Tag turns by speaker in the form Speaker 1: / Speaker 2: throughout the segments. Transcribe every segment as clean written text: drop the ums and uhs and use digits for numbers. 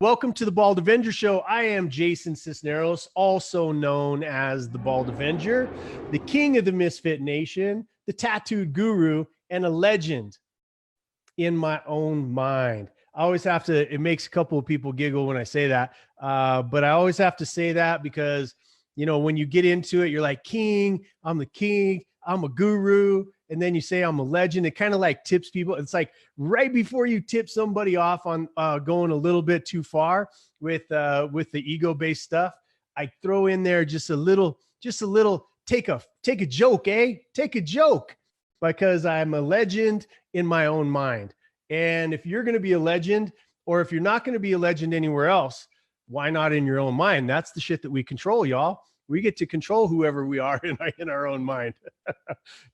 Speaker 1: Welcome to the Bald Avenger Show. I am Jason Cisneros, also known as the Bald Avenger, the king of the Misfit Nation, the tattooed guru, and a legend in my own mind. I always have to, it makes a couple of people giggle when I say that, but I always have to say that because, you know, when you get into it, you're like, king, I'm the king, I'm a guru. And then you say I'm a legend. It kind of like tips people. It's like right before you tip somebody off on going a little bit too far with the ego-based stuff, I throw in there just a little, take a joke, take a joke, because I'm a legend in my own mind. And if you're going to be a legend, or if you're not going to be a legend anywhere else, why not in your own mind? That's the shit that we control, y'all. We get to control whoever we are in our own mind.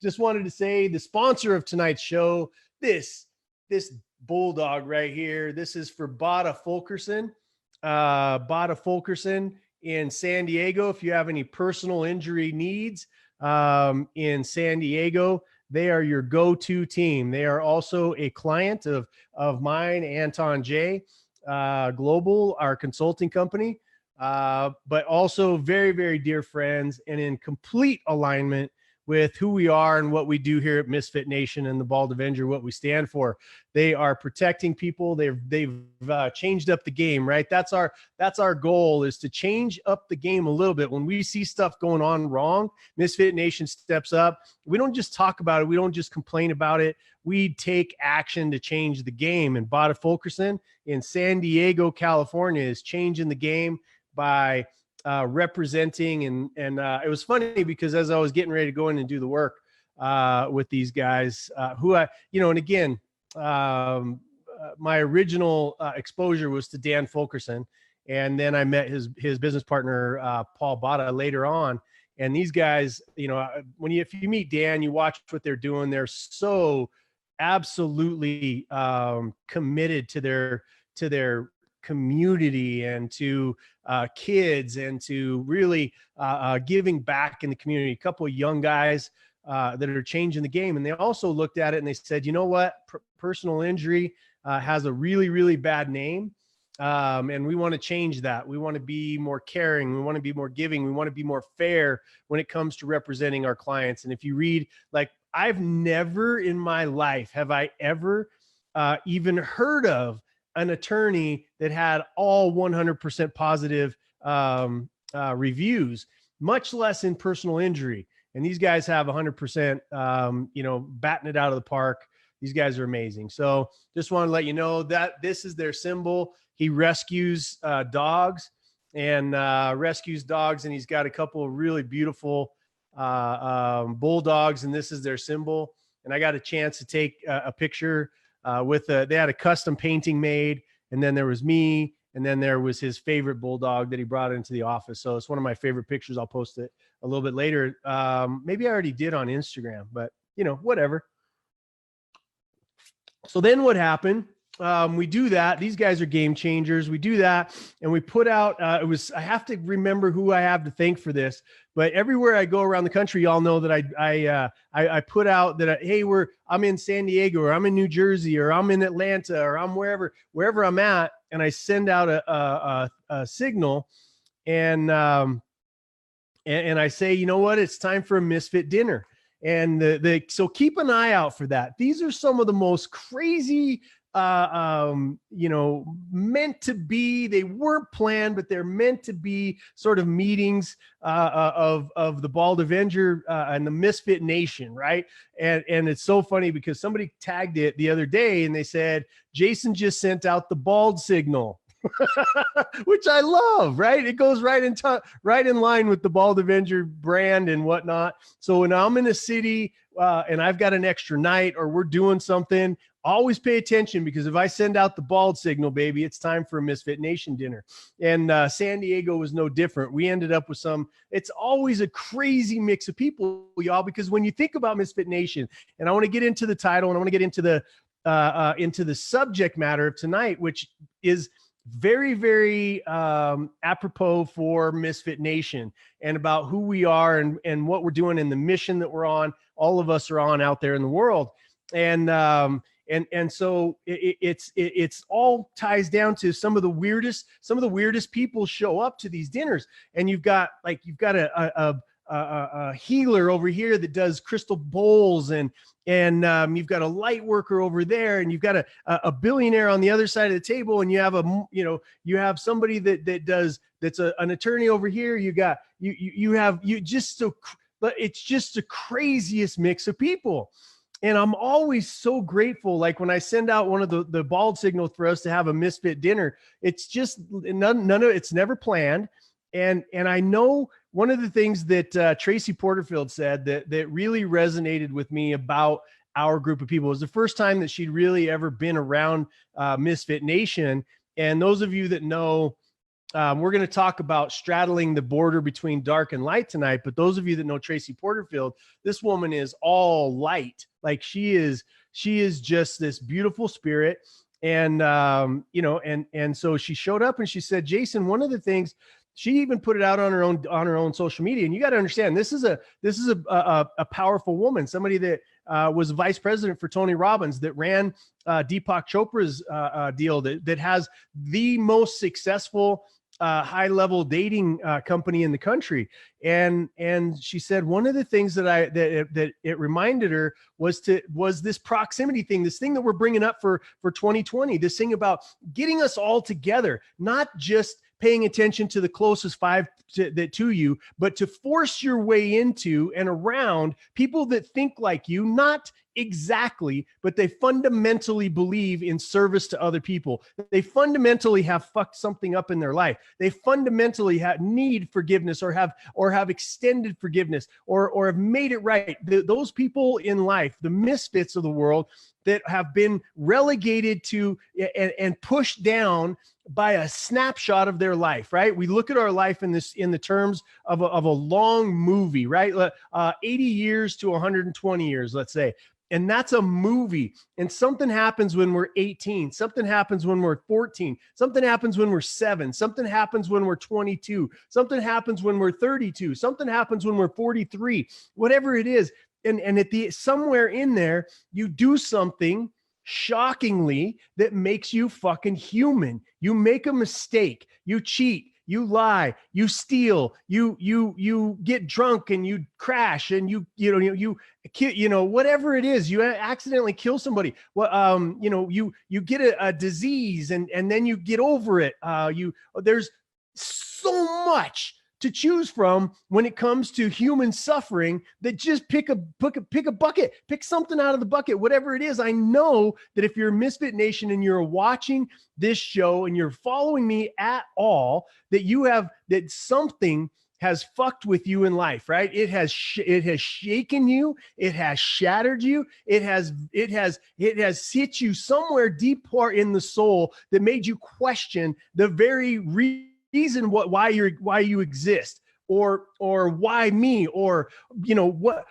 Speaker 1: Just wanted to say the sponsor of tonight's show, this bulldog right here, this is for Bada Fulkerson. Bada Fulkerson in San Diego. If you have any personal injury needs in San Diego, they are your go-to team. They are also a client of mine, Anton J. Global, our consulting company. But also very, very dear friends and in complete alignment with who we are and what we do here at Misfit Nation and the Bald Avenger, what we stand for. They are protecting people. They've changed up the game, right? That's our goal, is to change up the game a little bit. When we see stuff going on wrong, Misfit Nation steps up. We don't just talk about it. We don't just complain about it. We take action to change the game. And Bada Fulkerson in San Diego, California is changing the game by representing. And it was funny because as I was getting ready to go in and do the work with these guys who I, you know, and again, my original exposure was to Dan Fulkerson. And then I met his business partner, Paul Bada, later on. And these guys, you know, if you meet Dan, you watch what they're doing. They're so absolutely committed to their community and to kids and to really giving back in the community. A couple of young guys that are changing the game. And they also looked at it and they said, you know what, personal injury has a really, really bad name. And we want to change that. We want to be more caring. We want to be more giving. We want to be more fair when it comes to representing our clients. And if you read, like, I've never in my life have I ever even heard of an attorney that had all 100% positive reviews, much less in personal injury. And these guys have 100%, you know, batting it out of the park. These guys are amazing. So just want to let you know that this is their symbol. He rescues dogs and and he's got a couple of really beautiful bulldogs, and this is their symbol. And I got a chance to take a picture they had a custom painting made, and then there was me, and then there was his favorite bulldog that he brought into the office. So it's one of my favorite pictures. I'll post it a little bit later. Maybe I already did on Instagram, but you know, whatever. So then what happened? We do that. These guys are game changers. We do that. And we put out, I have to remember who I have to thank for this, but everywhere I go around the country, y'all know that I put out that, hey, I'm in San Diego, or I'm in New Jersey, or I'm in Atlanta, or I'm wherever I'm at. And I send out a signal and I say, you know what, it's time for a Misfit dinner. And so keep an eye out for that. These are some of the most crazy, you know, meant to be, they weren't planned, but they're meant to be sort of meetings of the Bald Avenger and the Misfit Nation, right? And it's so funny because somebody tagged it the other day and they said, Jason just sent out the bald signal. Which I love, right? It goes right in line with the Bald Avenger brand and whatnot. So when I'm in a city and I've got an extra night or we're doing something, always pay attention, because if I send out the bald signal, baby, it's time for a Misfit Nation dinner. And San Diego was no different. We ended up with it's always a crazy mix of people, y'all, because when you think about Misfit Nation, and I want to get into the title and I want to get into the subject matter of tonight, which is very, very apropos for Misfit Nation and about who we are and what we're doing and the mission that we're on. All of us are on out there in the world. And And so it's all ties down to some of the weirdest people show up to these dinners. And you've got a healer over here that does crystal bowls, and you've got a light worker over there, and you've got a billionaire on the other side of the table, and you have somebody that's an attorney over here. But it's just the craziest mix of people. And I'm always so grateful. Like when I send out one of the bald signals for us to have a Misfit dinner, it's just none of it's never planned. And I know one of the things that Tracy Porterfield said that really resonated with me about our group of people. It was the first time that she'd really ever been around Misfit Nation. And those of you that know, we're going to talk about straddling the border between dark and light tonight. But those of you that know Tracy Porterfield, this woman is all light. Like she is just this beautiful spirit. And, and so she showed up and she said, Jason, one of the things, she even put it out on her own social media. And you got to understand, this is a powerful woman, somebody that was vice president for Tony Robbins, that ran Deepak Chopra's deal, that has the most successful high-level dating company in the country. And she said one of the things that it reminded her was this proximity thing, this thing that we're bringing up for 2020, this thing about getting us all together, not just paying attention to the closest five to you, but to force your way into and around people that think like you, not exactly, but they fundamentally believe in service to other people. They fundamentally have fucked something up in their life. They fundamentally need forgiveness, or have extended forgiveness, or have made it right. Those people in life, the misfits of the world, that have been relegated to and pushed down by a snapshot of their life, right? We look at our life in the terms of a long movie, right? 80 years to 120 years, let's say. And that's a movie. And something happens when we're 18. Something happens when we're 14. Something happens when we're 7. Something happens when we're 22. Something happens when we're 32. Something happens when we're 43. Whatever it is. And somewhere in there, you do something shockingly that makes you fucking human. You make a mistake. You cheat. You lie, you steal, you get drunk and you crash, and you whatever it is, you accidentally kill somebody. Well, you get a disease and then you get over it. There's so much to choose from when it comes to human suffering, that just pick a bucket, pick something out of the bucket, whatever it is. I know that if you're a Misfit Nation and you're watching this show and you're following me at all, that something has fucked with you in life, right? It has shaken you. It has shattered you. It has hit you somewhere deep in the soul that made you question the very reason why you exist, or why me, or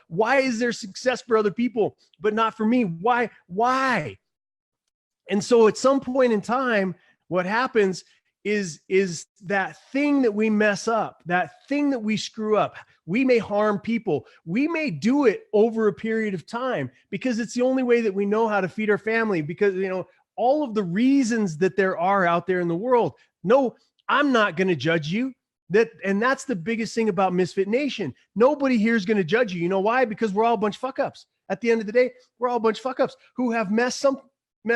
Speaker 1: why is there success for other people but not for me? Why? And so at some point in time, what happens is that thing that we mess up, that thing that we screw up, we may harm people. We may do it over a period of time because it's the only way that we know how to feed our family, because all of the reasons that there are out there in the world. No, I'm not going to judge you. And that's the biggest thing about Misfit Nation. Nobody here is going to judge you. You know why? Because we're all a bunch of fuck ups. At the end of the day, we're all a bunch of fuck ups who have messed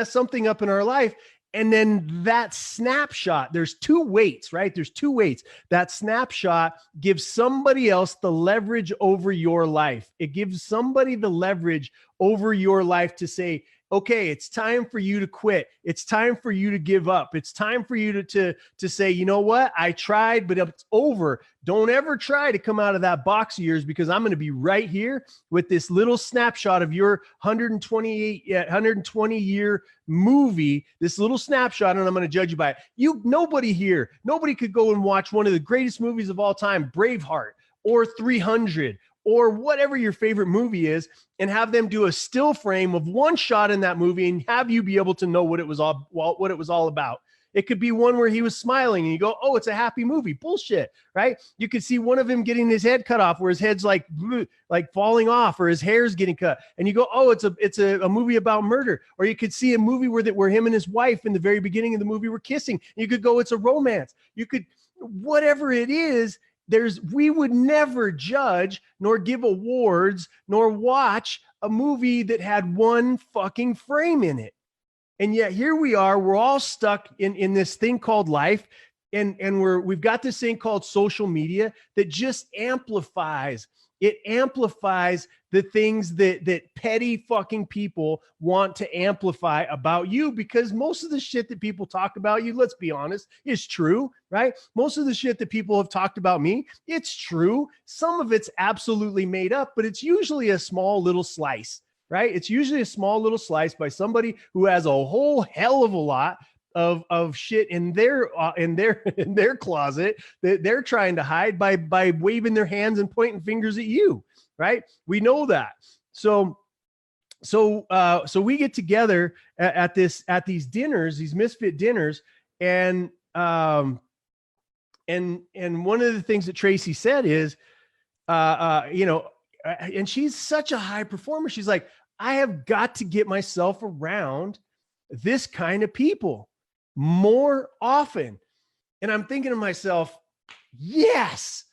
Speaker 1: something up in our life. And then that snapshot, there's two weights, right? There's two weights. That snapshot gives somebody else the leverage over your life. It gives somebody the leverage over your life to say, okay, it's time for you to quit. It's time for you to give up. It's time for you to say, you know what? I tried, but it's over. Don't ever try to come out of that box of yours, because I'm going to be right here with this little snapshot of your 120 year movie, this little snapshot, and I'm going to judge you by it. Nobody could go and watch one of the greatest movies of all time, Braveheart or 300, or whatever your favorite movie is, and have them do a still frame of one shot in that movie and have you be able to know what it was all about. It could be one where he was smiling and you go, oh, it's a happy movie. Bullshit, right? You could see one of him getting his head cut off where his head's like falling off or his hair's getting cut. And you go, oh, it's a movie about murder. Or you could see a movie where him and his wife in the very beginning of the movie were kissing. You could go, it's a romance. You could, whatever it is, we would never judge nor give awards nor watch a movie that had one fucking frame in it. And yet here we are, we're all stuck in this thing called life. And we've got this thing called social media that just amplifies. It amplifies the things that petty fucking people want to amplify about you, because most of the shit that people talk about you, let's be honest, is true, right? Most of the shit that people have talked about me, it's true. Some of it's absolutely made up, but it's usually a small little slice, right? It's usually a small little slice by somebody who has a whole hell of a lot of shit in their closet that they're trying to hide by waving their hands and pointing fingers at you, right? We know that. So we get together at these dinners, these Misfit dinners, and one of the things that Tracy said is, and she's such a high performer. She's like, I have got to get myself around this kind of people more often. And I'm thinking to myself, yes,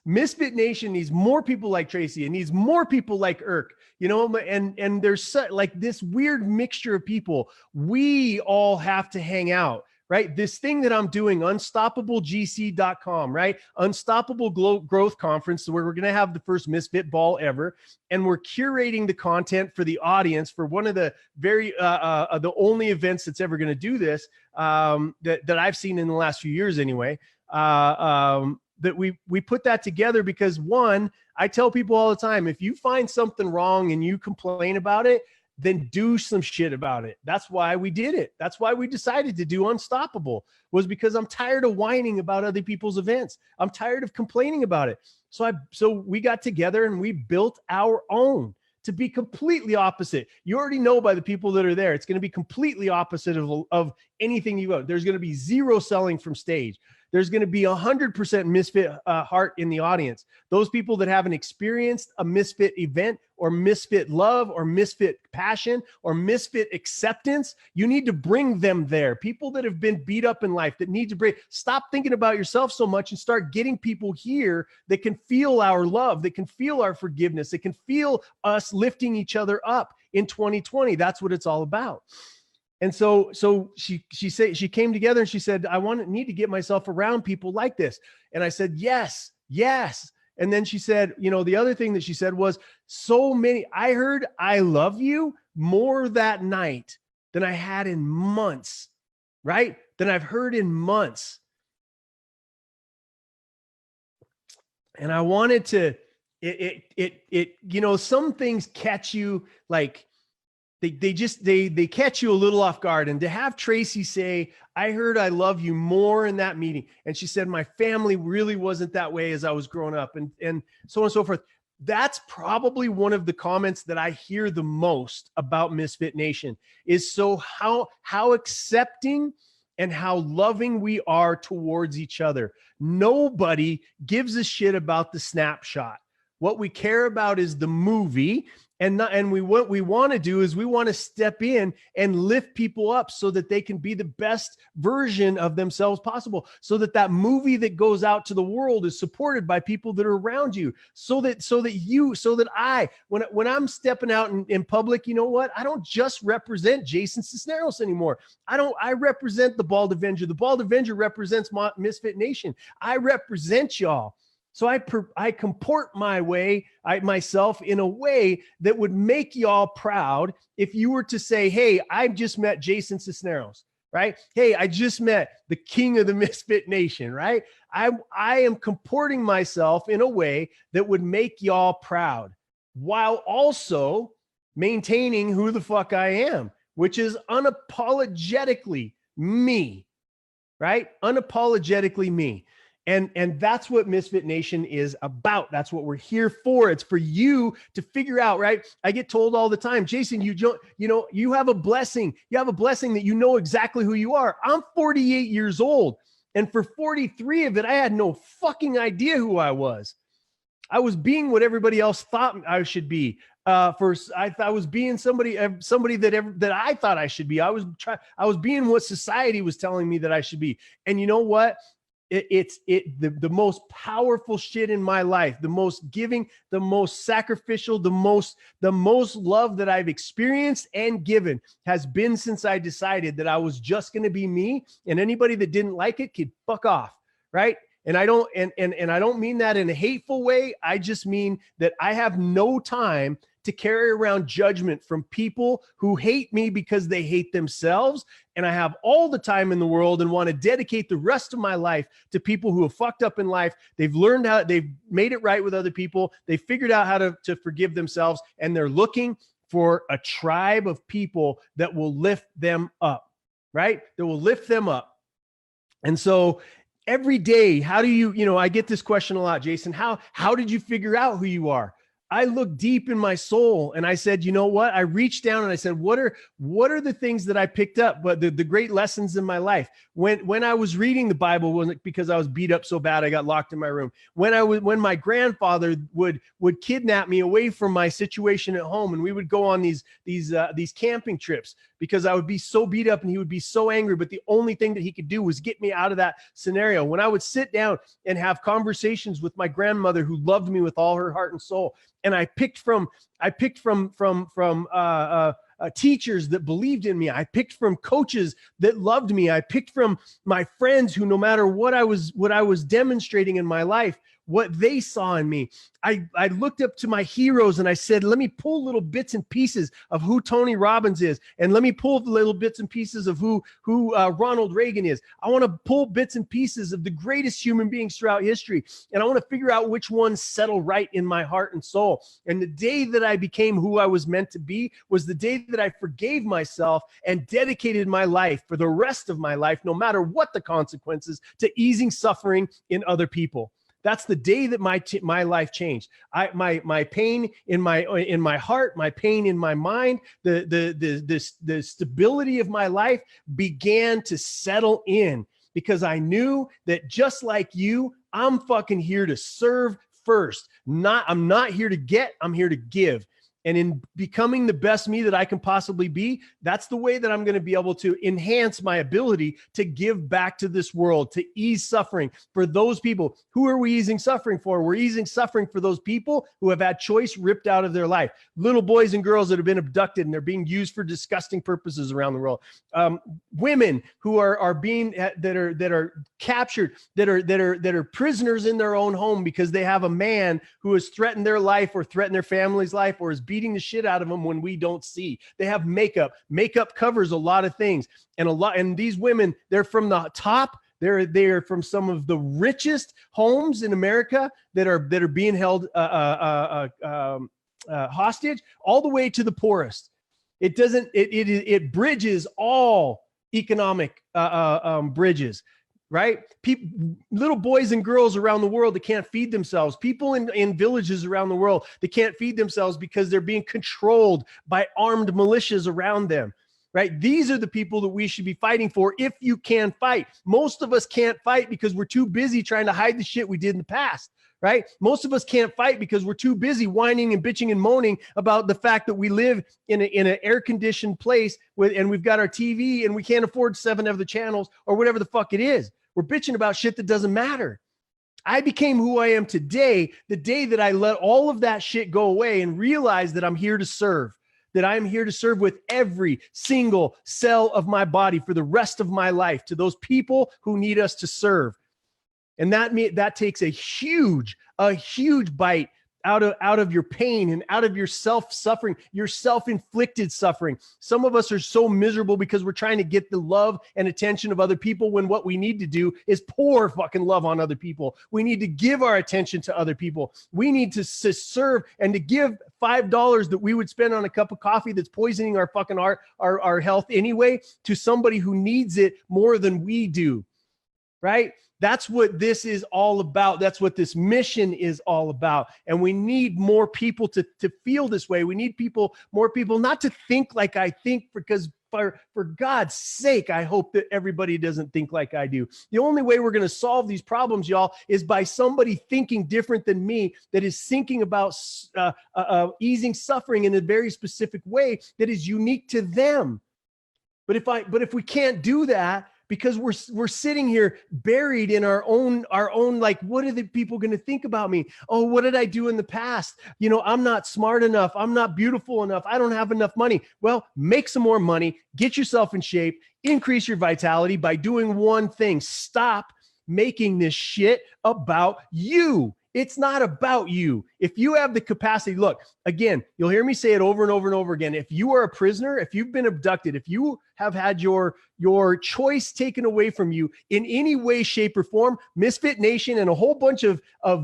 Speaker 1: Misfit Nation needs more people like Tracy. It needs more people like Irk, and there's like this weird mixture of people. We all have to hang out, right? This thing that I'm doing, unstoppablegc.com, right? Unstoppable Growth Conference, where we're going to have the first Misfit ball ever. And we're curating the content for the audience for one of the the only events that's ever going to do this, that I've seen in the last few years anyway. That we put that together because, one, I tell people all the time, if you find something wrong and you complain about it, then do some shit about it. That's why we did it. That's why we decided to do Unstoppable, was because I'm tired of whining about other people's events. I'm tired of complaining about it. So we got together and we built our own to be completely opposite. You already know by the people that are there, it's going to be completely opposite of anything you go. There's going to be zero selling from stage. There's going to be 100% Misfit heart in the audience. Those people that haven't experienced a Misfit event or Misfit love or Misfit passion or Misfit acceptance, you need to bring them there. People that have been beat up in life that need to stop thinking about yourself so much and start getting people here that can feel our love, that can feel our forgiveness, that can feel us lifting each other up in 2020. That's what it's all about. And so she said, she came together and she said, need to get myself around people like this. And I said, yes. And then she said, the other thing that she said was, I heard I love you more that night than I had in months, right? Than I've heard in months. And I wanted to, some things catch you like, they catch you a little off guard. And to have Tracy say, I heard I love you more in that meeting. And she said, my family really wasn't that way as I was growing up, and so on and so forth. That's probably one of the comments that I hear the most about Misfit Nation is how accepting and how loving we are towards each other. Nobody gives a shit about the snapshot. What we care about is the movie. And what we want to do is we want to step in and lift people up so that they can be the best version of themselves possible. So that movie that goes out to the world is supported by people that are around you. So that when I'm stepping out in public, you know what? I don't just represent Jason Cisneros anymore. I represent the Bald Avenger. The Bald Avenger represents Misfit Nation. I represent y'all. So I comport myself in a way that would make y'all proud if you were to say, hey, I've just met Jason Cisneros, right? Hey, I just met the king of the Misfit Nation, right? I am comporting myself in a way that would make y'all proud while also maintaining who the fuck I am, which is unapologetically me, right? Unapologetically me. And that's what Misfit Nation is about. That's what we're here for. It's for you to figure out, right? I get told all the time, Jason, you have a blessing. You have a blessing that you know exactly who you are. I'm 48 years old. And for 43 of it, I had no fucking idea who I was. I was being what everybody else thought I should be. I was being somebody that I thought I should be. I was being what society was telling me that I should be. And you know what? The most powerful shit in my life, the most giving, the most sacrificial, the most love that I've experienced and given has been since I decided that I was just going to be me, and anybody that didn't like it could fuck off, right? And I don't I don't mean that in a hateful way. I just mean that I have no time to carry around judgment from people who hate me because they hate themselves. And I have all the time in the world and want to dedicate the rest of my life to people who have fucked up in life. They've learned how, they've made it right with other people. They figured out how to forgive themselves, and they're looking for a tribe of people that will lift them up, right? That will lift them up. And so every day, how do you, I get this question a lot, Jason, how did you figure out who you are? I looked deep in my soul and I said, you know what? I reached down and I said, what are the things that I picked up, but the great lessons in my life? When I was reading the Bible, wasn't because I was beat up so bad I got locked in my room. When my grandfather would kidnap me away from my situation at home, and we would go on these camping trips because I would be so beat up and he would be so angry, but the only thing that he could do was get me out of that scenario. When I would sit down and have conversations with my grandmother who loved me with all her heart and soul, and I picked from teachers that believed in me. I picked from coaches that loved me. I picked from my friends who, no matter what I was demonstrating in my life, what they saw in me. I looked up to my heroes and I said, let me pull little bits and pieces of who Tony Robbins is. And let me pull little bits and pieces of who Ronald Reagan is. I want to pull bits and pieces of the greatest human beings throughout history. And I want to figure out which ones settle right in my heart and soul. And the day that I became who I was meant to be was the day that I forgave myself and dedicated my life for the rest of my life, no matter what the consequences, to easing suffering in other people. That's the day that my life changed. My pain in my heart, my pain in my mind, the stability of my life began to settle in, because I knew that just like you, I'm fucking here to serve first. I'm not here to get, I'm here to give. And in becoming the best me that I can possibly be, that's the way that I'm going to be able to enhance my ability to give back to this world, to ease suffering for those people. Who are we easing suffering for? We're easing suffering for those people who have had choice ripped out of their life. Little boys and girls that have been abducted and they're being used for disgusting purposes around the world. Women who are being that are captured, that are prisoners in their own home because they have a man who has threatened their life or threatened their family's life or is beating the shit out of them when we don't see. They have makeup. Makeup covers a lot of things. And these women, they're from the top. They're from some of the richest homes in America that are being held hostage, all the way to the poorest. It bridges all economic bridges. Right? Little boys and girls around the world that can't feed themselves. People in villages around the world that can't feed themselves because they're being controlled by armed militias around them. Right? These are the people that we should be fighting for if you can fight. Most of us can't fight because we're too busy trying to hide the shit we did in the past. Right? Most of us can't fight because we're too busy whining and bitching and moaning about the fact that we live in an air-conditioned place and we've got our TV and we can't afford 7 of the channels or whatever the fuck it is. We're bitching about shit that doesn't matter. I became who I am today, the day that I let all of that shit go away and realized that I'm here to serve, that I'm here to serve with every single cell of my body for the rest of my life to those people who need us to serve. And that takes a huge bite out of your pain and out of your self-suffering, your self-inflicted suffering. Some of us are so miserable because we're trying to get the love and attention of other people when what we need to do is pour fucking love on other people. We need to give our attention to other people. We need to serve and to give $5 that we would spend on a cup of coffee that's poisoning our fucking our health anyway to somebody who needs it more than we do. right? That's what this is all about. That's what this mission is all about. And we need more people to feel this way. We need more people not to think like I think, because for God's sake, I hope that everybody doesn't think like I do. The only way we're going to solve these problems, y'all, is by somebody thinking different than me, that is thinking about easing suffering in a very specific way that is unique to them. But if we can't do that, because we're sitting here buried in our own, like, what are the people going to think about me? Oh, what did I do in the past? I'm not smart enough. I'm not beautiful enough. I don't have enough money. Well, make some more money, get yourself in shape, increase your vitality by doing one thing. Stop making this shit about you. It's not about you. If you have the capacity, look, again, you'll hear me say it over and over and over again. If you are a prisoner, if you've been abducted, if you have had your choice taken away from you in any way, shape, or form, Misfit Nation and a whole bunch of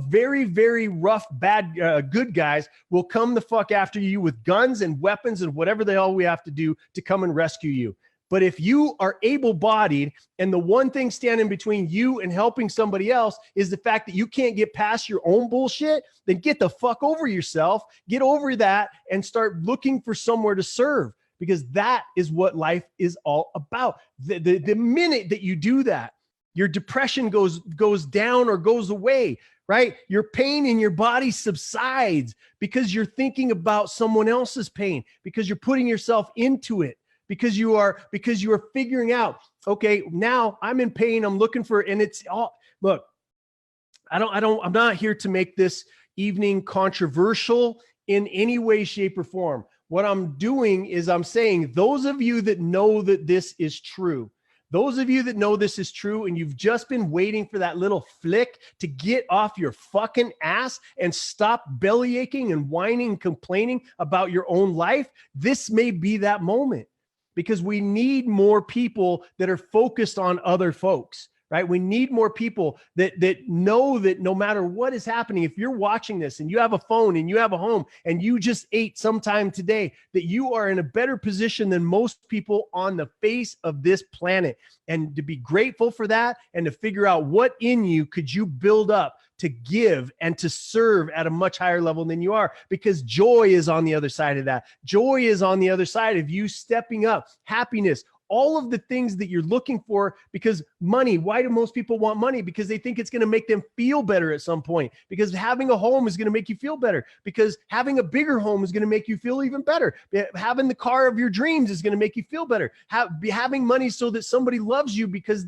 Speaker 1: very, very rough, bad, good guys will come the fuck after you with guns and weapons and whatever the hell we have to do to come and rescue you. But if you are able-bodied and the one thing standing between you and helping somebody else is the fact that you can't get past your own bullshit, then get the fuck over yourself, get over that, and start looking for somewhere to serve, because that is what life is all about. The minute that you do that, your depression goes down or goes away, right? Your pain in your body subsides because you're thinking about someone else's pain, because you're putting yourself into it. Because you are figuring out, okay, now I'm in pain. I'm looking for, and it's all, look, I'm not here to make this evening controversial in any way, shape, or form. What I'm doing is I'm saying, those of you that know that this is true, those of you that know this is true, and you've just been waiting for that little flick to get off your fucking ass and stop belly aching and whining and complaining about your own life, this may be that moment. Because we need more people that are focused on other folks, right? We need more people that know that no matter what is happening, if you're watching this and you have a phone and you have a home and you just ate sometime today, that you are in a better position than most people on the face of this planet. And to be grateful for that, and to figure out what in you could you build up to give and to serve at a much higher level than you are, because joy is on the other side of that. Joy is on the other side of you stepping up, happiness, all of the things that you're looking for. Because money, why do most people want money? Because they think it's going to make them feel better at some point, because having a home is going to make you feel better, because having a bigger home is going to make you feel even better. Having the car of your dreams is going to make you feel better. Having money so that somebody loves you because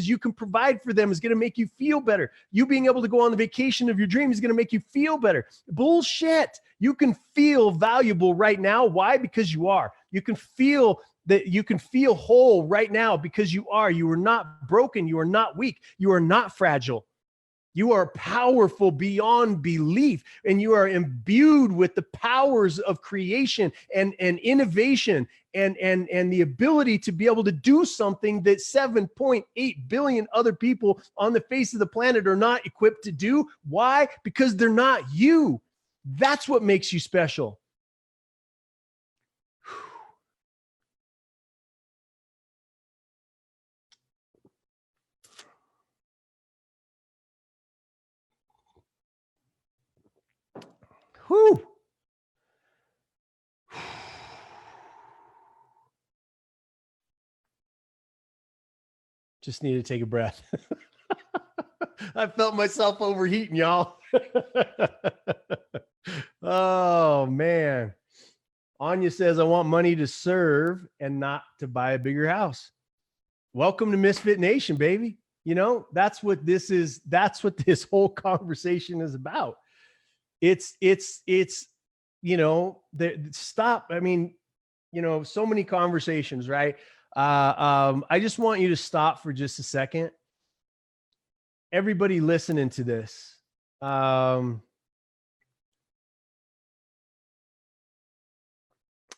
Speaker 1: you can provide for them is going to make you feel better. You being able to go on the vacation of your dreams is going to make you feel better. Bullshit. You can feel valuable right now. Why? Because you are. You can feel that you can feel whole right now because you are. You are not broken. You are not weak. You are not fragile. You are powerful beyond belief, and you are imbued with the powers of creation and innovation and the ability to be able to do something that 7.8 billion other people on the face of the planet are not equipped to do. Why? Because they're not you. That's what makes you special. Whew. Just need to take a breath. I felt myself overheating, y'all. Oh, man. Anya says, I want money to serve and not to buy a bigger house. Welcome to Misfit Nation, baby. That's what this is. That's what this whole conversation is about. It's stop. I mean, so many conversations, right? I just want you to stop for just a second. Everybody listening to this. I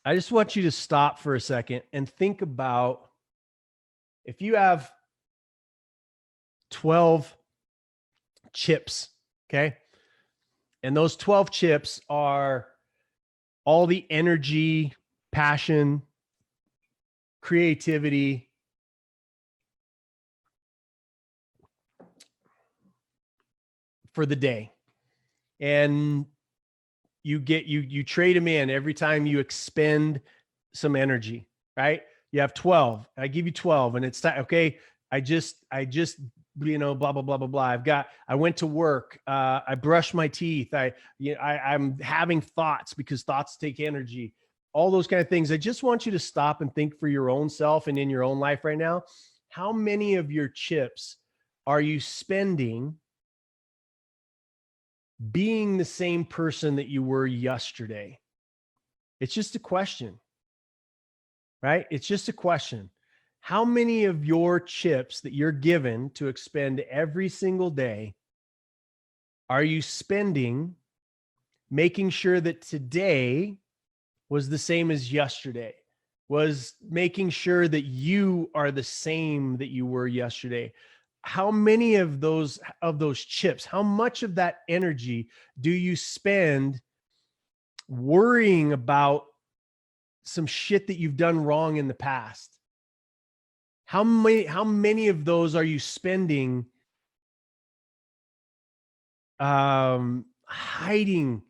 Speaker 1: just want you to stop for a second and think about, if you have 12 chips, okay? And those 12 chips are all the energy, passion, creativity, for the day. And you trade them in every time you expend some energy, right? You have 12. I give you 12 and it's time. Okay. I just, blah, blah, blah, blah, blah. I went to work. I brushed my teeth. I'm having thoughts because thoughts take energy, all those kind of things. I just want you to stop and think for your own self and in your own life right now. How many of your chips are you spending being the same person that you were yesterday? It's just a question, right? It's just a question. How many of your chips that you're given to expend every single day are you spending making sure that today was the same as yesterday? Was making sure that you are the same that you were yesterday? How many of those chips, how much of that energy do you spend worrying about some shit that you've done wrong in the past? How many of those are you spending hiding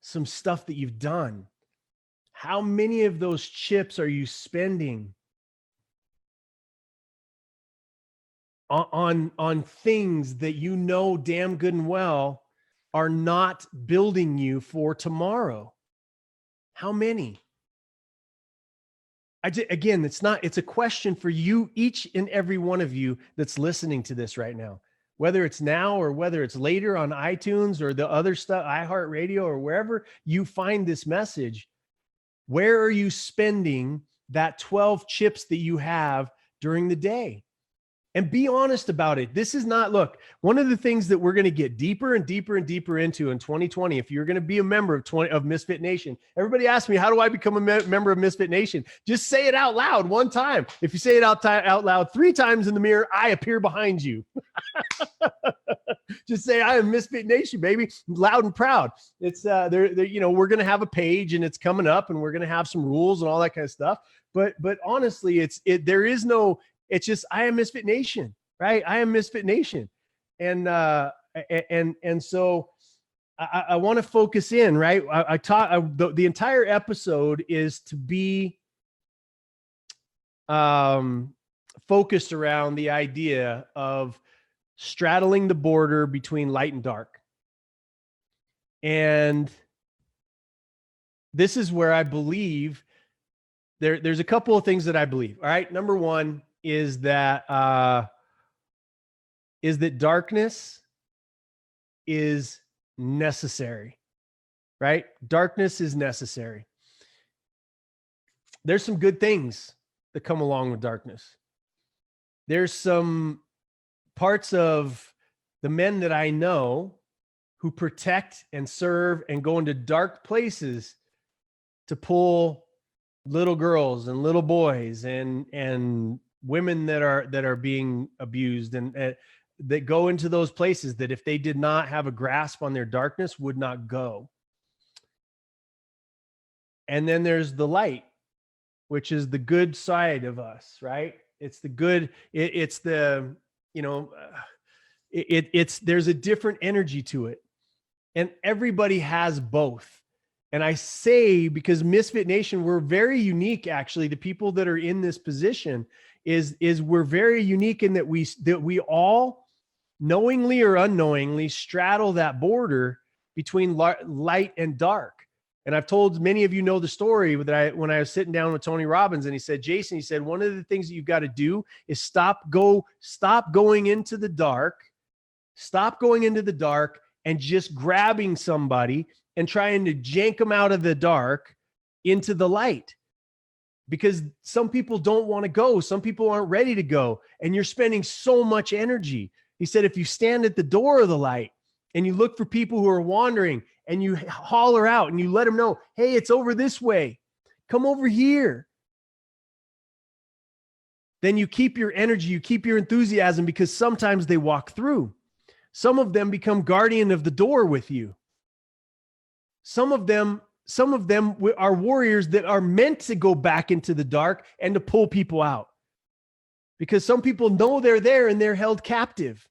Speaker 1: some stuff that you've done? How many of those chips are you spending on things that you know damn good and well are not building you for tomorrow? How many? Again, it's a question for you, each and every one of you that's listening to this right now, whether it's now or whether it's later on iTunes or the other stuff, iHeartRadio, or wherever you find this message. Where are you spending that 12 chips that you have during the day? And be honest about it. This is not, look, one of the things that we're going to get deeper and deeper and deeper into in 2020, if you're going to be a member of Misfit Nation. Everybody asks me, how do I become a member of Misfit Nation? Just say it out loud one time. If you say it out loud 3 times in the mirror, I appear behind you. Just say, I am Misfit Nation, baby, loud and proud. It's we're going to have a page and it's coming up and we're going to have some rules and all that kind of stuff. But honestly, it's just, I am Misfit Nation, right? I am Misfit Nation. And so I want to focus in, right? The entire episode is to be focused around the idea of straddling the border between light and dark. And this is where I believe there's a couple of things that I believe. All right. Number one is that darkness is necessary, right? Darkness is necessary. There's some good things that come along with darkness. There's some parts of the men that I know who protect and serve and go into dark places to pull little girls and little boys and women that are being abused and that go into those places that if they did not have a grasp on their darkness would not go. And then there's the light, which is the good side of us, right? It's the good, it's the, there's a different energy to it. And everybody has both. And I say, because Misfit Nation, we're very unique, actually. The people that are in this position is we're very unique in that we all knowingly or unknowingly straddle that border between light and dark. And I've told many of you know the story that when I was sitting down with Tony Robbins and he said, Jason, he said, one of the things that you've got to do is stop going into the dark and just grabbing somebody and trying to jank them out of the dark into the light. Because some people don't want to go. Some people aren't ready to go. And you're spending so much energy. He said, if you stand at the door of the light and you look for people who are wandering and you holler out and you let them know, hey, it's over this way. Come over here. Then you keep your energy, you keep your enthusiasm, because sometimes they walk through. Some of them become guardian of the door with you. Some of them are warriors that are meant to go back into the dark and to pull people out, because some people know they're there and they're held captive.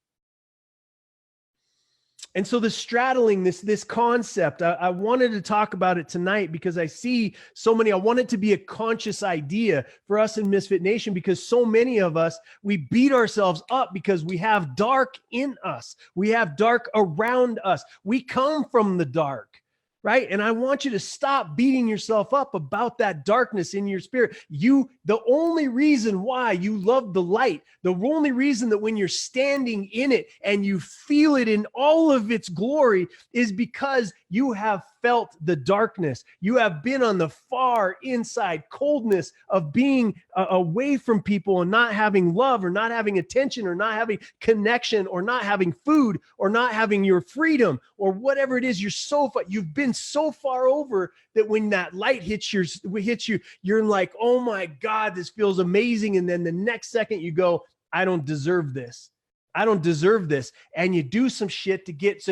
Speaker 1: And so the straddling, this concept, I wanted to talk about it tonight because I see so many. I want it to be a conscious idea for us in Misfit Nation, because so many of us, we beat ourselves up because we have dark in us. We have dark around us. We come from the dark. Right. And I want you to stop beating yourself up about that darkness in your spirit. The only reason why you love the light, the only reason that when you're standing in it and you feel it in all of its glory is because you have felt the darkness. You have been on the far inside coldness of being away from people and not having love or not having attention or not having connection or not having food or not having your freedom or whatever it is. You've been so far over that when that light hits you, you're like, oh my God, this feels amazing. And then the next second you go, I don't deserve this. I don't deserve this. And you do some shit to get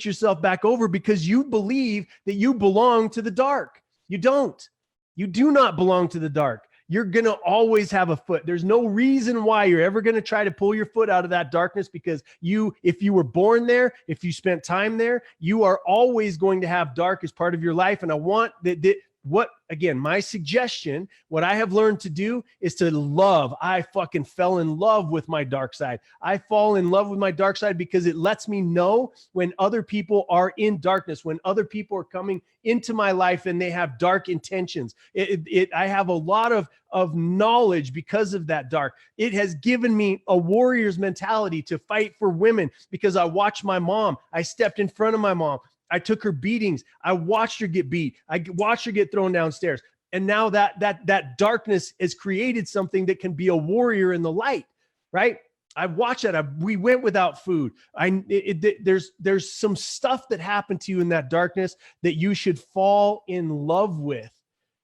Speaker 1: yourself back over because you believe that you belong to the dark. You don't. You do not belong to the dark. You're going to always have a foot. There's no reason why you're ever going to try to pull your foot out of that darkness, because if you were born there, if you spent time there, you are always going to have dark as part of your life. And I want my suggestion, what I have learned to do is to love. I fucking fell in love with my dark side. I fall in love with my dark side because it lets me know when other people are in darkness, when other people are coming into my life and they have dark intentions. I have a lot of knowledge because of that dark. It has given me a warrior's mentality to fight for women because I watched my mom. I stepped in front of my mom. I took her beatings. I watched her get beat. I watched her get thrown downstairs. And now that darkness has created something that can be a warrior in the light, right? I watched that. We went without food. There's some stuff that happened to you in that darkness that you should fall in love with.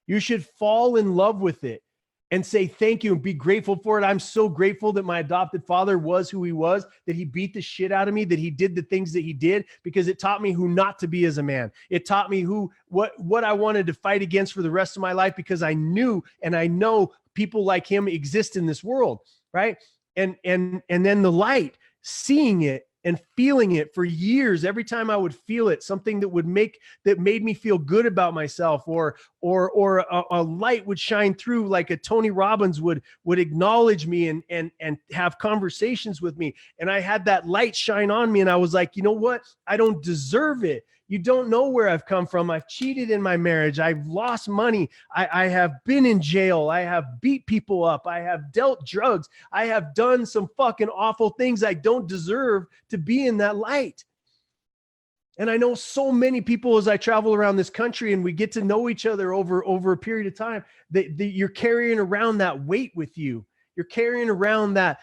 Speaker 1: You should fall in love with it and say thank you and be grateful for it. I'm so grateful that my adopted father was who he was, that he beat the shit out of me, that he did the things that he did, because it taught me who not to be as a man. It taught me what I wanted to fight against for the rest of my life, because I knew and I know people like him exist in this world, right? And then the light, seeing it and feeling it for years. Every time I would feel it, something that made me feel good about myself, or a light would shine through, like a Tony Robbins would acknowledge me and have conversations with me. And I had that light shine on me, and I was like, you know what? I don't deserve it. You don't know where I've come from. I've cheated in my marriage. I've lost money. I have been in jail. I have beat people up. I have dealt drugs. I have done some fucking awful things. I don't deserve to be in that light. And I know so many people as I travel around this country and we get to know each other over a period of time, that you're carrying around that weight with you. You're carrying around that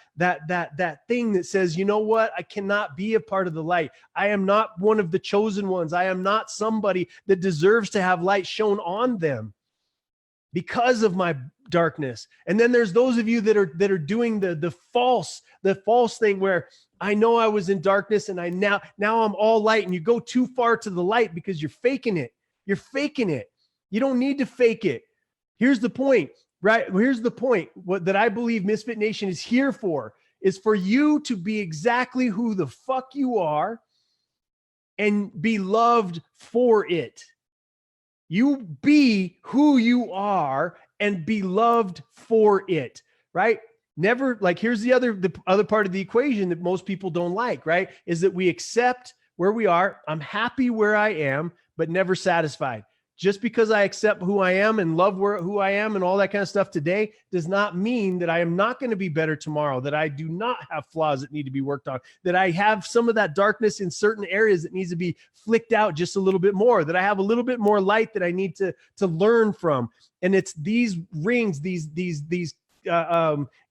Speaker 1: thing that says, you know what? I cannot be a part of the light. I am not one of the chosen ones. I am not somebody that deserves to have light shone on them because of my darkness. And then there's those of you that are doing the false thing where I know I was in darkness and now I'm all light, and you go too far to the light because you're faking it. You're faking it. You don't need to fake it. Here's the point. Right. Here's the point. What that I believe Misfit Nation is here for is for you to be exactly who the fuck you are and be loved for it. You be who you are and be loved for it. Right. Never, like, here's the other part of the equation that most people don't like, right? Is that we accept where we are. I'm happy where I am, but never satisfied. Just because I accept who I am and love who I am and all that kind of stuff today does not mean that I am not going to be better tomorrow, that I do not have flaws that need to be worked on, that I have some of that darkness in certain areas that needs to be flicked out just a little bit more, that I have a little bit more light that I need to learn from. And it's these rings, these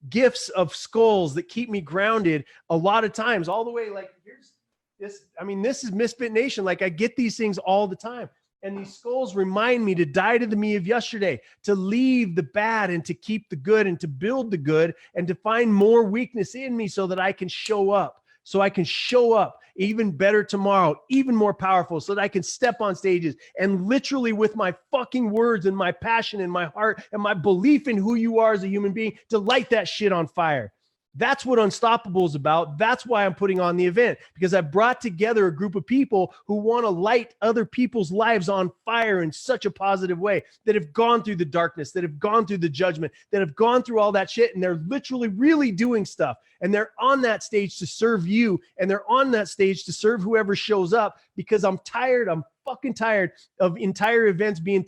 Speaker 1: gifts of skulls that keep me grounded a lot of times, all the way. Like, here's this. I mean, this is Misfit Nation. Like, I get these things all the time. And these skulls remind me to die to the me of yesterday, to leave the bad and to keep the good, and to build the good, and to find more weakness in me so that I can show up. So I can show up even better tomorrow, even more powerful, so that I can step on stages and literally, with my fucking words and my passion and my heart and my belief in who you are as a human being, to light that shit on fire. That's what Unstoppable is about. That's why I'm putting on the event, because I brought together a group of people who want to light other people's lives on fire in such a positive way, that have gone through the darkness, that have gone through the judgment, that have gone through all that shit. And they're literally really doing stuff. And they're on that stage to serve you. And they're on that stage to serve whoever shows up, because I'm tired. I'm fucking tired of entire events being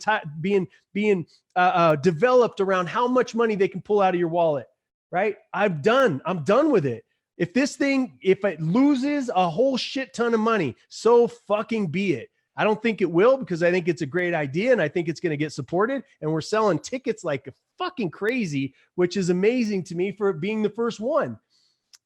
Speaker 1: developed around how much money they can pull out of your wallet. Right? I'm done with it. If it loses a whole shit ton of money, so fucking be it. I don't think it will, because I think it's a great idea and I think it's going to get supported. And we're selling tickets like fucking crazy, which is amazing to me for it being the first one.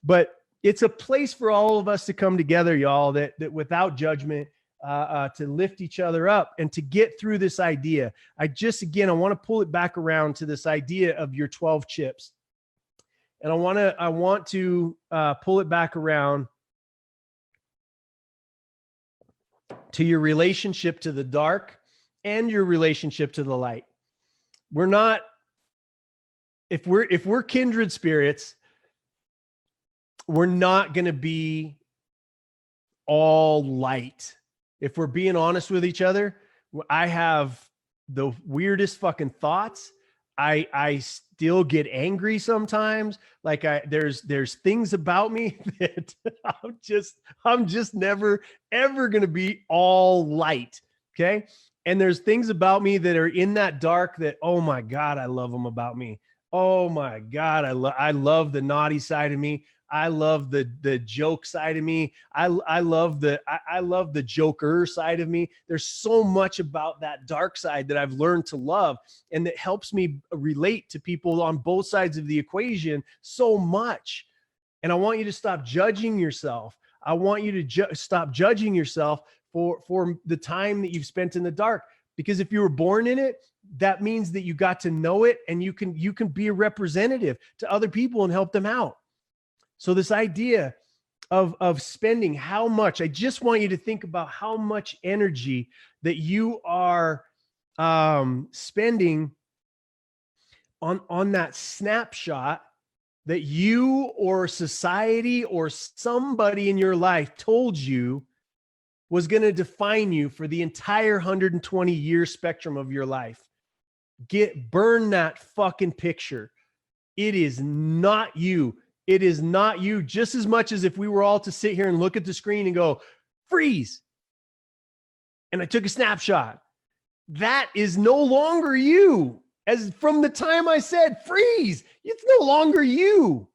Speaker 1: But it's a place for all of us to come together, y'all, that without judgment, to lift each other up and to get through this idea. I want to pull it back around to this idea of your 12 chips. And I want to pull it back around to your relationship to the dark and your relationship to the light. If we're kindred spirits, we're not going to be all light. If we're being honest with each other, I have the weirdest fucking thoughts. I still get angry sometimes. Like there's things about me that I'm just never, ever going to be all light. Okay. And there's things about me that are in that dark that, oh my God, I love them about me. Oh my God. I love the naughty side of me. I love the joke side of me. I love the joker side of me. There's so much about that dark side that I've learned to love, and that helps me relate to people on both sides of the equation so much. And I want you to stop judging yourself. I want you to stop judging yourself for the time that you've spent in the dark, because if you were born in it, that means that you got to know it, and you can be a representative to other people and help them out. So this idea of spending how much, I just want you to think about how much energy that you are spending on that snapshot that you or society or somebody in your life told you was going to define you for the entire 120-year spectrum of your life. Burn that fucking picture. It is not you. It is not you, just as much as if we were all to sit here and look at the screen and go, freeze. And I took a snapshot. That is no longer you. As from the time I said freeze, it's no longer you.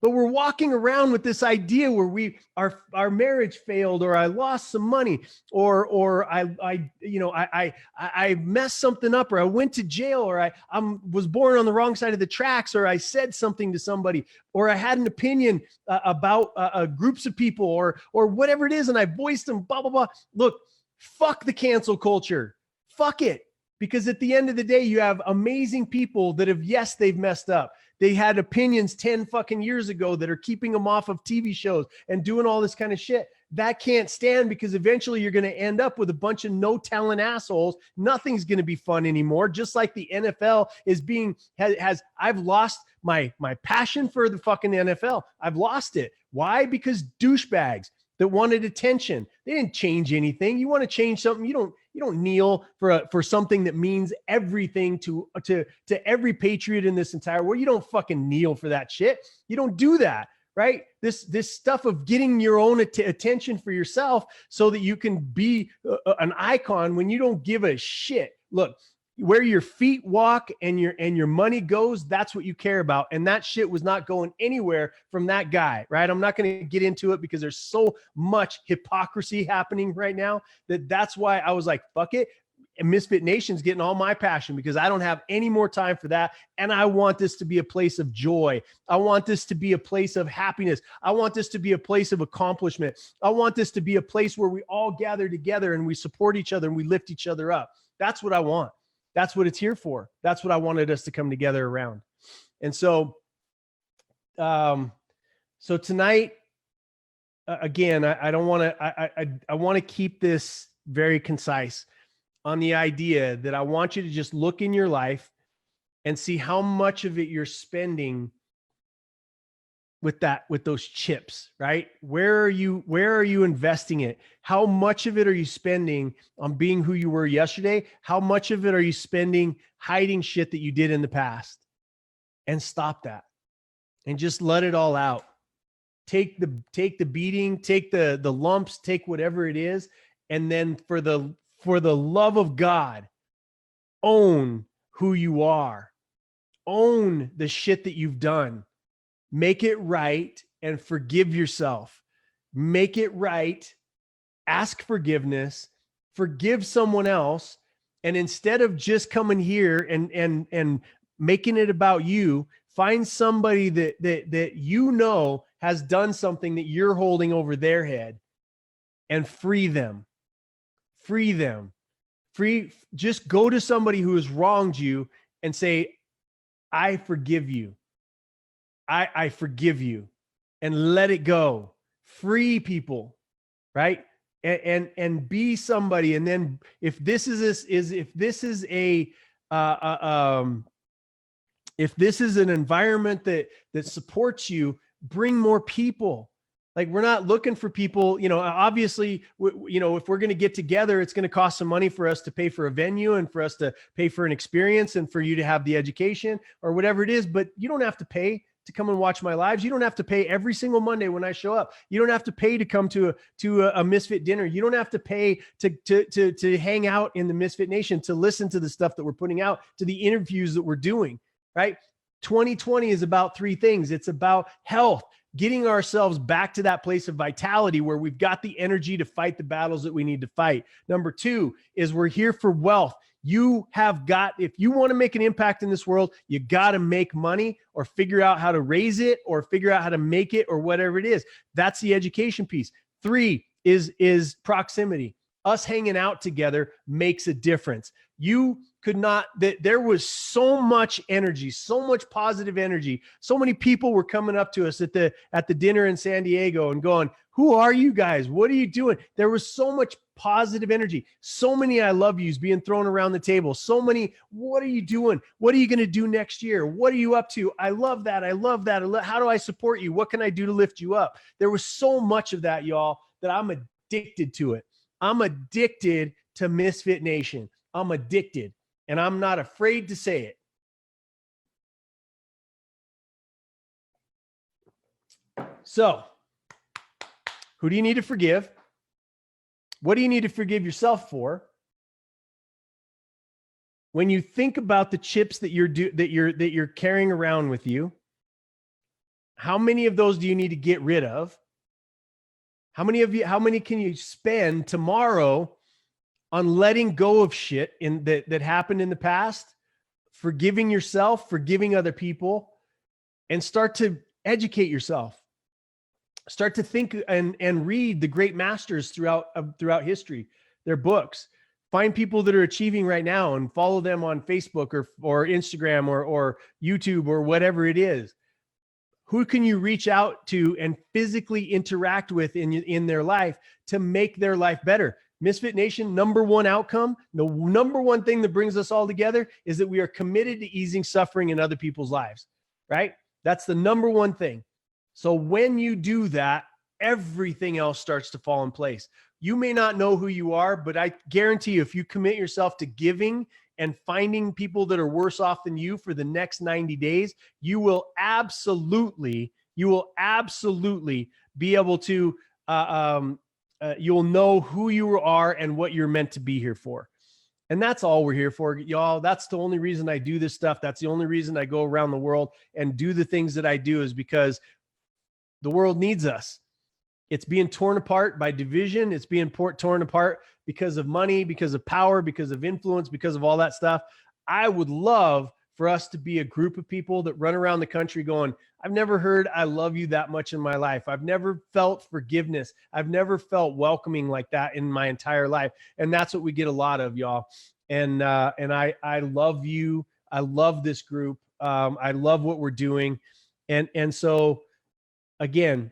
Speaker 1: But we're walking around with this idea where our marriage failed, or I lost some money, or I messed something up, or I went to jail, or I was born on the wrong side of the tracks, or I said something to somebody, or I had an opinion about groups of people, or whatever it is, and I voiced them, blah, blah, blah. Look, fuck the cancel culture. Fuck it. Because at the end of the day, you have amazing people that they've messed up. They had opinions 10 fucking years ago that are keeping them off of TV shows and doing all this kind of shit. That can't stand, because eventually you're going to end up with a bunch of no talent assholes. Nothing's going to be fun anymore. Just like the NFL is I've lost my passion for the fucking NFL. I've lost it. Why? Because douchebags that wanted attention. They didn't change anything. You want to change something, you don't kneel for something that means everything to every patriot in this entire world. You don't fucking kneel for that shit. You don't do that, right? This stuff of getting your own attention for yourself so that you can be an icon when you don't give a shit. Look, where your feet walk and your money goes, that's what you care about. And that shit was not going anywhere from that guy, right? I'm not going to get into it because there's so much hypocrisy happening right now that's why I was like, fuck it. And Misfit Nation's getting all my passion, because I don't have any more time for that. And I want this to be a place of joy. I want this to be a place of happiness. I want this to be a place of accomplishment. I want this to be a place where we all gather together and we support each other and we lift each other up. That's what I want. That's what it's here for. That's what I wanted us to come together around. And so, so tonight, again, I don't want to, I want to keep this very concise on the idea that I want you to just look in your life and see how much of it you're spending with those chips, right? Where are you investing it? How much of it are you spending on being who you were yesterday? How much of it are you spending hiding shit that you did in the past? And stop that and just let it all out. Take the beating, take the lumps, take whatever it is. And then for the love of God, own who you are, own the shit that you've done, make it right and forgive yourself. Make it right. Ask forgiveness, forgive someone else. And instead of just coming here and making it about you, find somebody that you know has done something that you're holding over their head and free them. Free them. Just go to somebody who has wronged you and say, I forgive you. I forgive you, and let it go. Free people, right? And be somebody. And then if this is an environment that supports you, bring more people. Like, we're not looking for people, obviously, if we're going to get together, it's going to cost some money for us to pay for a venue and for us to pay for an experience and for you to have the education or whatever it is. But you don't have to pay to come and watch my lives. You don't have to pay every single Monday when I show up. You don't have to pay to come to a Misfit dinner. You don't have to pay to hang out in the Misfit Nation, to listen to the stuff that we're putting out, to the interviews that we're doing, right? 2020 is about three things. It's about health, getting ourselves back to that place of vitality where we've got the energy to fight the battles that we need to fight. Number two is we're here for wealth. If you want to make an impact in this world, you got to make money or figure out how to raise it or figure out how to make it or whatever it is. That's the education piece. Three is proximity. Us hanging out together makes a difference. There was so much energy, so much positive energy. So many people were coming up to us at the dinner in San Diego and going, who are you guys? What are you doing? There was so much positive energy. So many I love yous being thrown around the table. So many, what are you doing? What are you going to do next year? What are you up to? I love that. I love that. How do I support you? What can I do to lift you up? There was so much of that, y'all, that I'm addicted to it. I'm addicted to Misfit Nation. I'm addicted, and I'm not afraid to say it. So, who do you need to forgive? What do you need to forgive yourself for? When you think about the chips that you're carrying around with you, how many of those do you need to get rid of? How many can you spend tomorrow on letting go of shit that happened in the past, forgiving yourself, forgiving other people, and start to educate yourself. Start to think and read the great masters throughout history, their books. Find people that are achieving right now and follow them on Facebook or Instagram or YouTube or whatever it is. Who can you reach out to and physically interact with in their life to make their life better? Misfit Nation, number one outcome, the number one thing that brings us all together is that we are committed to easing suffering in other people's lives, right? That's the number one thing. So when you do that, everything else starts to fall in place. You may not know who you are, but I guarantee you, if you commit yourself to giving and finding people that are worse off than you for the next 90 days, you will absolutely be able to, you'll know who you are and what you're meant to be here for. And that's all we're here for, y'all. That's the only reason I do this stuff. That's the only reason I go around the world and do the things that I do, is because the world needs us. It's being torn apart by division. It's being torn apart because of money, because of power, because of influence, because of all that stuff. I would love for us to be a group of people that run around the country going, I've never heard I love you that much in my life. I've never felt forgiveness. I've never felt welcoming like that in my entire life. And that's what we get a lot of, y'all. And I love you. I love this group. I love what we're doing. And so again,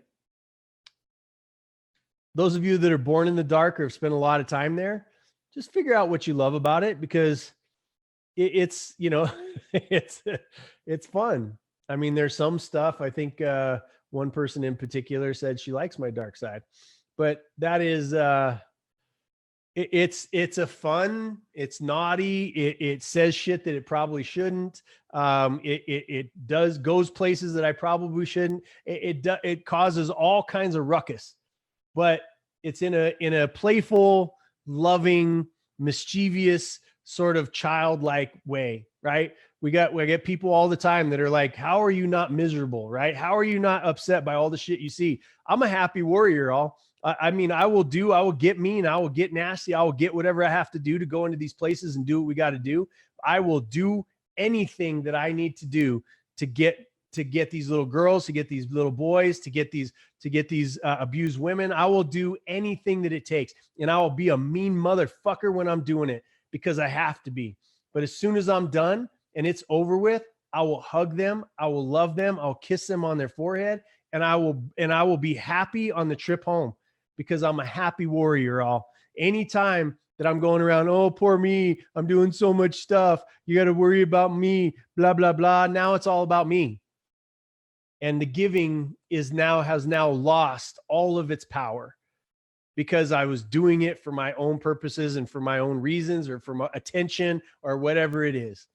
Speaker 1: those of you that are born in the dark or have spent a lot of time there, just figure out what you love about it, because it's it's fun. I mean, there's some stuff I think One person in particular said she likes my dark side, but that is, it's a fun, it's naughty. It says shit that it probably shouldn't. It goes places that I probably shouldn't. It causes all kinds of ruckus, but it's in a playful, loving, mischievous, sort of childlike way, right? We get people all the time that are like, how are you not miserable, right? How are you not upset by all the shit you see? I'm a happy warrior, all. I mean, I will get mean, I will get nasty, I will get whatever I have to do to go into these places and do what we got to do. I will do anything that I need to do to get these little girls, to get these little boys, to get these abused women. I will do anything that it takes, and I will be a mean motherfucker when I'm doing it, because I have to be. But as soon as I'm done and it's over with, I will hug them, I will love them, I'll kiss them on their forehead, and I will be happy on the trip home, because I'm a happy warrior. All anytime that I'm going around, oh, poor me, I'm doing so much stuff, you got to worry about me, blah, blah, blah. Now it's all about me. And the giving has now lost all of its power, because I was doing it for my own purposes and for my own reasons, or for my attention, or whatever it is.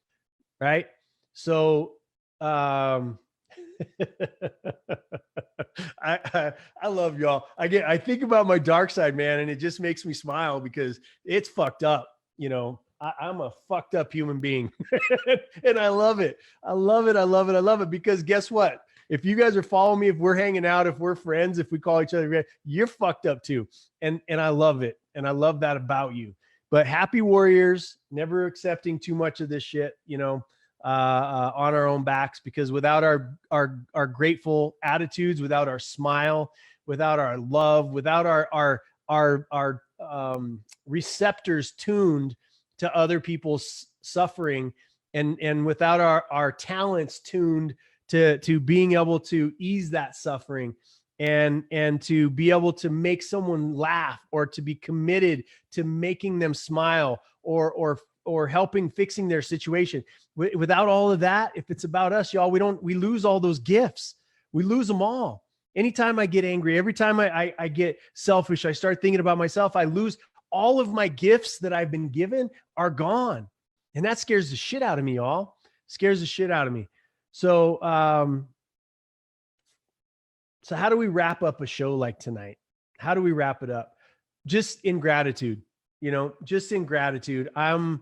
Speaker 1: Right. So, I love y'all. I think about my dark side, man, and it just makes me smile, because it's fucked up. You know, I'm a fucked up human being, and I love it. I love it. I love it. I love it, because guess what? If you guys are following me, if we're hanging out, if we're friends, if we call each other, you're fucked up too. And I love it. And I love that about you. But happy warriors, never accepting too much of this shit, you know, on our own backs, because without our grateful attitudes, without our smile, without our love, without our receptors tuned to other people's suffering, and without our talents tuned to being able to ease that suffering, and to be able to make someone laugh, or to be committed to making them smile, or helping fixing their situation. Without all of that, if it's about us, y'all, we lose all those gifts. We lose them all. Anytime I get angry, every time I get selfish, I start thinking about myself, I lose all of my gifts that I've been given are gone. And that scares the shit out of me, y'all. Scares the shit out of me. So, so how do we wrap up a show like tonight? How do we wrap it up? Just in gratitude, you know, just in gratitude. I'm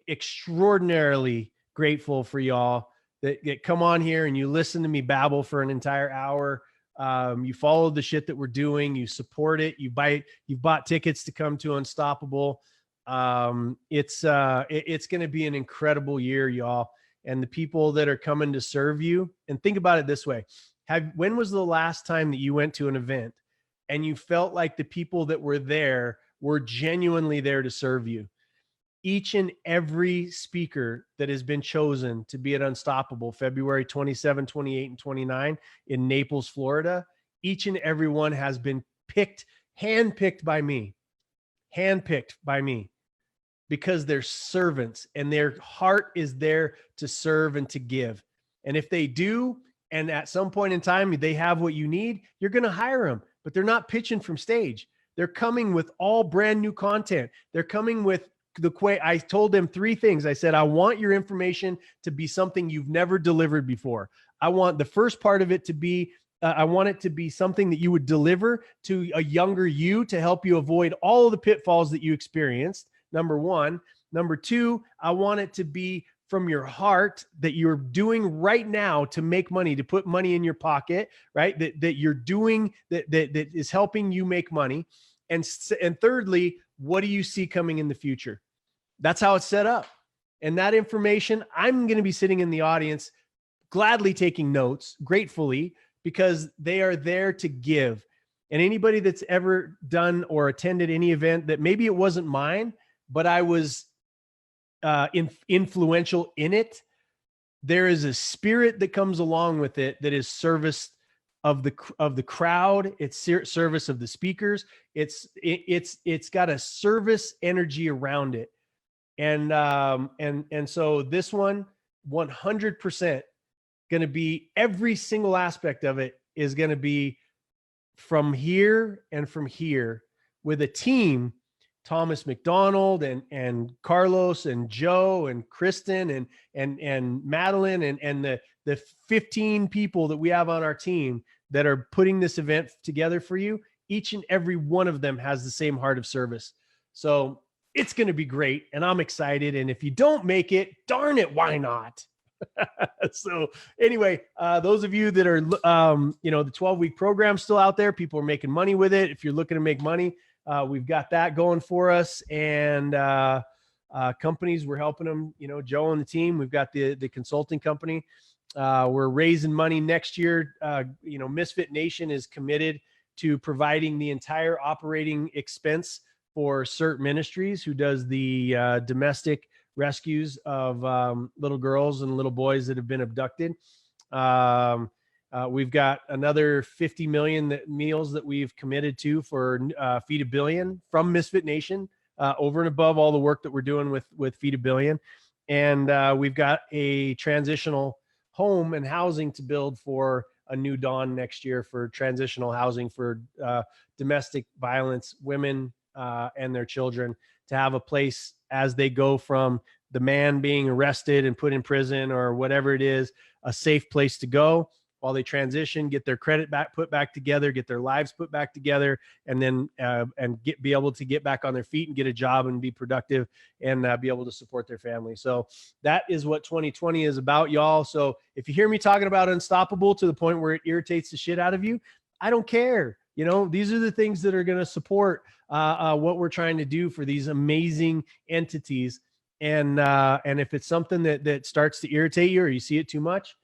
Speaker 1: extraordinarily grateful for y'all that come on here and you listen to me babble for an entire hour. You follow the shit that we're doing. You support it. You've bought tickets to come to Unstoppable. It's going to be an incredible year, y'all. And the people that are coming to serve you, and think about it this way. When was the last time that you went to an event and you felt like the people that were there were genuinely there to serve you? Each and every speaker that has been chosen to be at Unstoppable, February 27, 28, and 29 in Naples, Florida, each and every one has been handpicked by me, because they're servants and their heart is there to serve and to give. And if they do, and at some point in time, they have what you need, you're going to hire them, but they're not pitching from stage. They're coming with all brand new content. They're coming with I told them 3 things. I said, I want your information to be something you've never delivered before. I want the first part of it to be, I want it to be something that you would deliver to a younger you to help you avoid all of the pitfalls that you experienced. Number 1. Number 2, I want it to be from your heart, that you're doing right now to make money, to put money in your pocket, right? That you're doing that is helping you make money. And thirdly, what do you see coming in the future? That's how it's set up. And that information, I'm going to be sitting in the audience, gladly taking notes, gratefully, because they are there to give. And anybody that's ever done or attended any event that maybe it wasn't mine, but I was influential in it, there is a spirit that comes along with it that is service of the crowd. It's service of the speakers. It's got a service energy around it. And so this one, 100% going to be, every single aspect of it is going to be from here and from here with a team, Thomas McDonald and Carlos and Joe and Kristen and Madeline and the 15 people that we have on our team that are putting this event together for you. Each and every one of them has the same heart of service. So it's going to be great, and I'm excited. And if you don't make it, darn it, why not? So anyway, those of you that are, the 12-week program's still out there. People are making money with it. If you're looking to make money, we've got that going for us. And companies, we're helping them, Joe and the team. We've got the consulting company. We're raising money next year. Misfit Nation is committed to providing the entire operating expense for CERT Ministries, who does the domestic rescues of little girls and little boys that have been abducted. We've got another 50 million meals that we've committed to for Feed a Billion from Misfit Nation, over and above all the work that we're doing with Feed a Billion. And we've got a transitional home and housing to build for a new dawn next year for transitional housing for domestic violence women and their children, to have a place as they go from the man being arrested and put in prison or whatever it is, a safe place to go while they transition, get their credit put back together, get their lives put back together, and then be able to get back on their feet and get a job and be productive and be able to support their family. So that is what 2020 is about, y'all. So if you hear me talking about unstoppable to the point where it irritates the shit out of you, I don't care. These are the things that are going to support what we're trying to do for these amazing entities. And if it's something that starts to irritate you or you see it too much,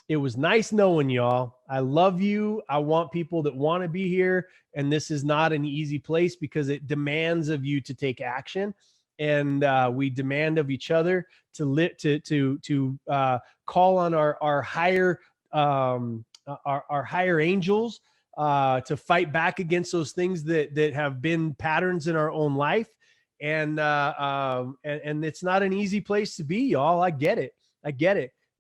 Speaker 1: it was nice knowing y'all. I love you. I want people that want to be here. And this is not an easy place because it demands of you to take action. And we demand of each other to call on our higher higher angels to fight back against those things that have been patterns in our own life. And it's not an easy place to be, y'all. I get it.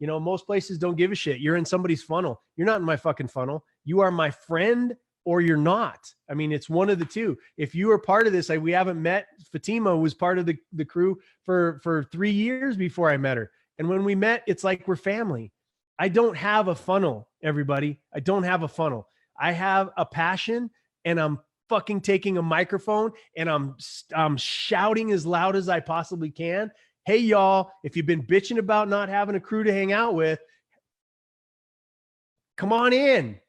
Speaker 1: Most places don't give a shit. You're in somebody's funnel. You're not in my fucking funnel. You are my friend or you're not. I mean, it's one of the two. If you are part of this, we haven't met. Fatima was part of the crew for 3 years before I met her. And when we met, it's like we're family. I don't have a funnel, everybody. I don't have a funnel. I have a passion, and I'm fucking taking a microphone and I'm shouting as loud as I possibly can. Hey, y'all, if you've been bitching about not having a crew to hang out with, come on in.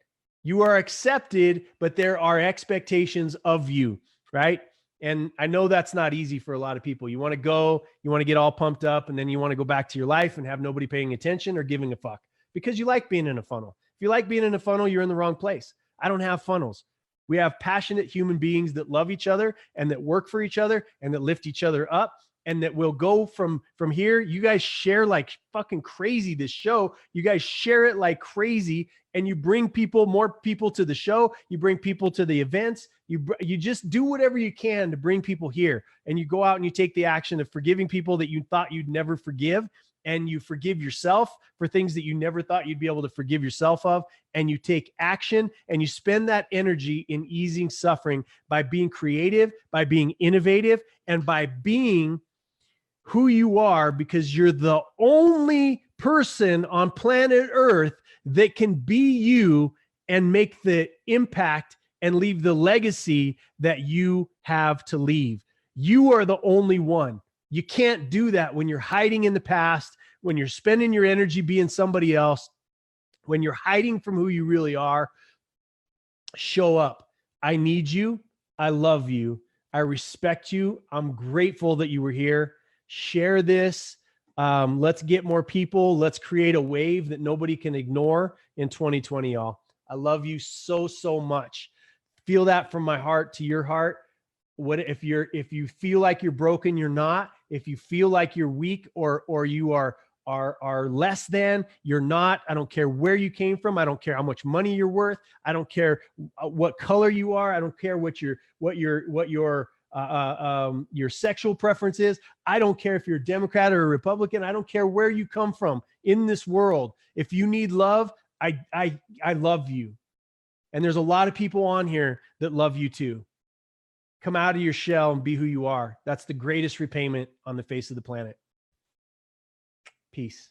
Speaker 1: You are accepted, but there are expectations of you, right? And I know that's not easy for a lot of people. You want to go, you want to get all pumped up, and then you want to go back to your life and have nobody paying attention or giving a fuck because you like being in a funnel. If you like being in a funnel, you're in the wrong place. I don't have funnels. We have passionate human beings that love each other and that work for each other and that lift each other up, and that will go from here. You guys share like fucking crazy this show. You guys share it like crazy, and you bring more people to the show. You bring people to the events. You just do whatever you can to bring people here, and you go out and you take the action of forgiving people that you thought you'd never forgive. And you forgive yourself for things that you never thought you'd be able to forgive yourself of. And you take action and you spend that energy in easing suffering by being creative, by being innovative, and by being who you are, because you're the only person on planet Earth that can be you and make the impact and leave the legacy that you have to leave. You are the only one. You can't do that when you're hiding in the past, when you're spending your energy being somebody else, when you're hiding from who you really are. Show up. I need you. I love you. I respect you. I'm grateful that you were here. Share this. Let's get more people. Let's create a wave that nobody can ignore in 2020, y'all. I love you so, so much. Feel that from my heart to your heart. What if you feel like you're broken, you're not. If you feel like you're weak or you are less than, you're not. I don't care where you came from. I don't care how much money you're worth. I don't care what color you are. I don't care what your sexual preference is. I don't care if you're a Democrat or a Republican. I don't care where you come from in this world. If you need love, I love you. And there's a lot of people on here that love you too. Come out of your shell and be who you are. That's the greatest repayment on the face of the planet. Peace.